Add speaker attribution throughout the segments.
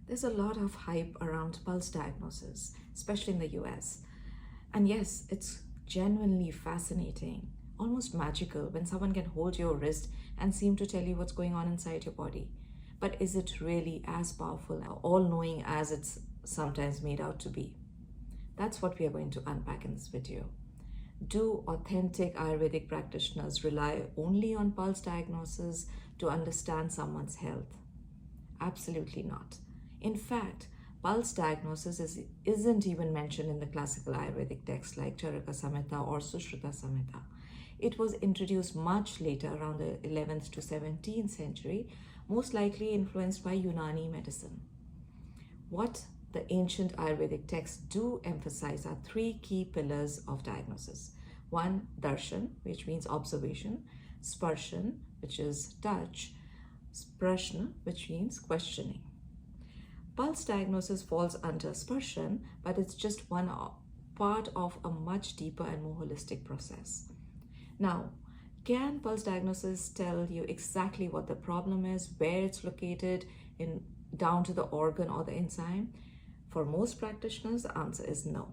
Speaker 1: There's a lot of hype around pulse diagnosis, especially in the US. And yes, it's genuinely fascinating, almost magical when someone can hold your wrist and seem to tell you what's going on inside your body. But is it really as powerful, all knowing as it's sometimes made out to be? That's what we are going to unpack in this video. Do authentic Ayurvedic practitioners rely only on pulse diagnosis to understand someone's health? Absolutely not. In fact, pulse diagnosis isn't even mentioned in the classical Ayurvedic texts like Charaka Samhita or Sushruta Samhita. It was introduced much later, around the 11th to 17th century, most likely influenced by Unani medicine. What the ancient Ayurvedic texts do emphasize are three key pillars of diagnosis. One, darshan, which means observation; sparshan, which is touch; prashna, which means questioning. Pulse diagnosis falls under sparshan, but it's just one part of a much deeper and more holistic process. Now, can pulse diagnosis tell you exactly what the problem is, where it's located, down to the organ or the enzyme? For most practitioners, the answer is no.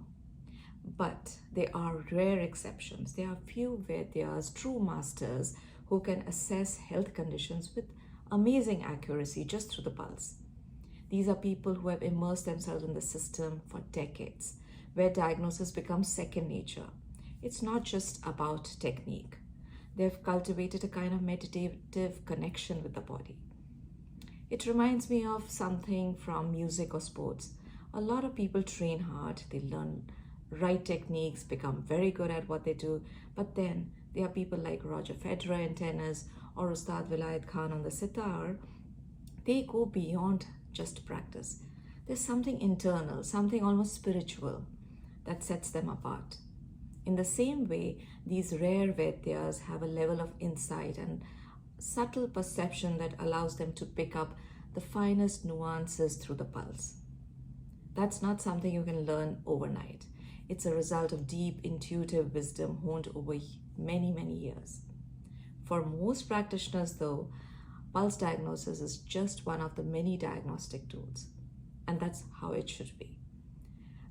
Speaker 1: But there are rare exceptions. There are few Vaidyas, true masters, who can assess health conditions with amazing accuracy just through the pulse. These are people who have immersed themselves in the system for decades, where diagnosis becomes second nature. It's not just about technique. They've cultivated a kind of meditative connection with the body. It reminds me of something from music or sports. A lot of people train hard, they learn right techniques, become very good at what they do, but then there are people like Roger Federer in tennis or Ustad Vilayat Khan on the sitar. They go beyond just practice. There's something internal, something almost spiritual that sets them apart. In the same way, these rare Vaidyas have a level of insight and subtle perception that allows them to pick up the finest nuances through the pulse. That's not something you can learn overnight. It's a result of deep intuitive wisdom honed over many, many years. For most practitioners, though, pulse diagnosis is just one of the many diagnostic tools, and that's how it should be.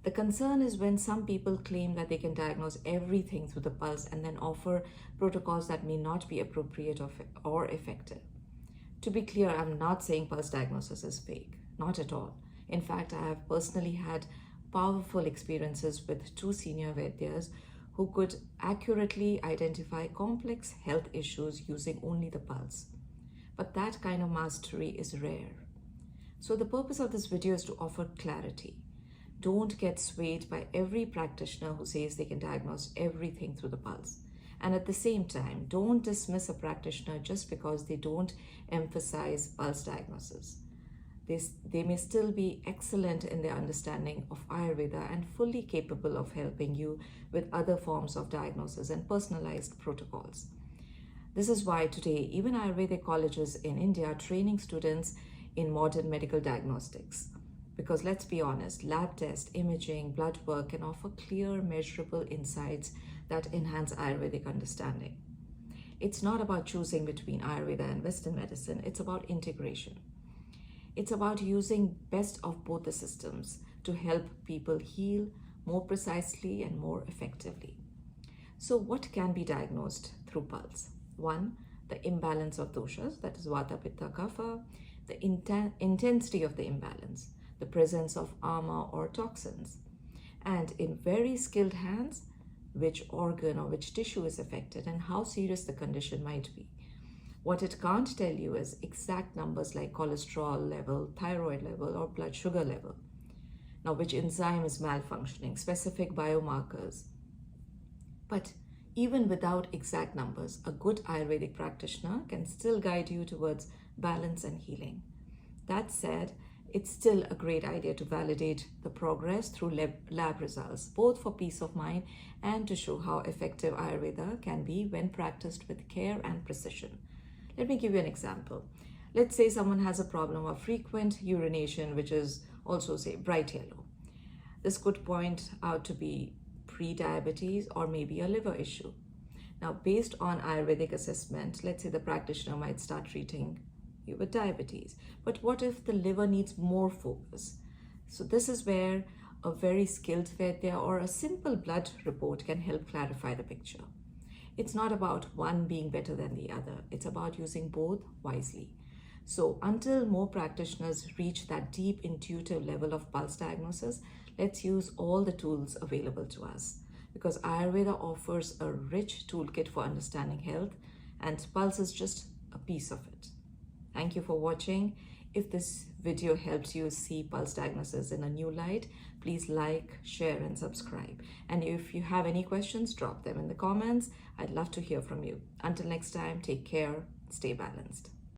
Speaker 1: The concern is when some people claim that they can diagnose everything through the pulse and then offer protocols that may not be appropriate or effective. To be clear, I'm not saying pulse diagnosis is fake, not at all. In fact, I have personally had powerful experiences with two senior Vaidyas who could accurately identify complex health issues using only the pulse. But that kind of mastery is rare. So the purpose of this video is to offer clarity. Don't get swayed by every practitioner who says they can diagnose everything through the pulse. And at the same time, don't dismiss a practitioner just because they don't emphasize pulse diagnosis. They may still be excellent in their understanding of Ayurveda and fully capable of helping you with other forms of diagnosis and personalized protocols. This is why today, even Ayurvedic colleges in India are training students in modern medical diagnostics. Because let's be honest, lab tests, imaging, blood work can offer clear, measurable insights that enhance Ayurvedic understanding. It's not about choosing between Ayurveda and Western medicine, it's about integration. It's about using best of both the systems to help people heal more precisely and more effectively. So what can be diagnosed through pulse? One, the imbalance of doshas, that is Vata, Pitta, Kapha, the intensity of the imbalance, the presence of ama or toxins, and in very skilled hands, which organ or which tissue is affected and how serious the condition might be. What it can't tell you is exact numbers like cholesterol level, thyroid level, or blood sugar level. Now, which enzyme is malfunctioning, specific biomarkers. But even without exact numbers, a good Ayurvedic practitioner can still guide you towards balance and healing. That said, it's still a great idea to validate the progress through lab results, both for peace of mind and to show how effective Ayurveda can be when practiced with care and precision. Let me give you an example. Let's say someone has a problem of frequent urination, which is also, say, bright yellow. This could point out to be pre-diabetes or maybe a liver issue. Now, based on Ayurvedic assessment, let's say the practitioner might start treating you with diabetes. But what if the liver needs more focus? So this is where a very skilled Vaidya or a simple blood report can help clarify the picture. It's not about one being better than the other. It's about using both wisely. So until more practitioners reach that deep intuitive level of pulse diagnosis, let's use all the tools available to us, because Ayurveda offers a rich toolkit for understanding health, and pulse is just a piece of it. Thank you for watching. If this video helps you see pulse diagnosis in a new light, please like, share, and subscribe. And if you have any questions, drop them in the comments. I'd love to hear from you. Until next time, take care, stay balanced.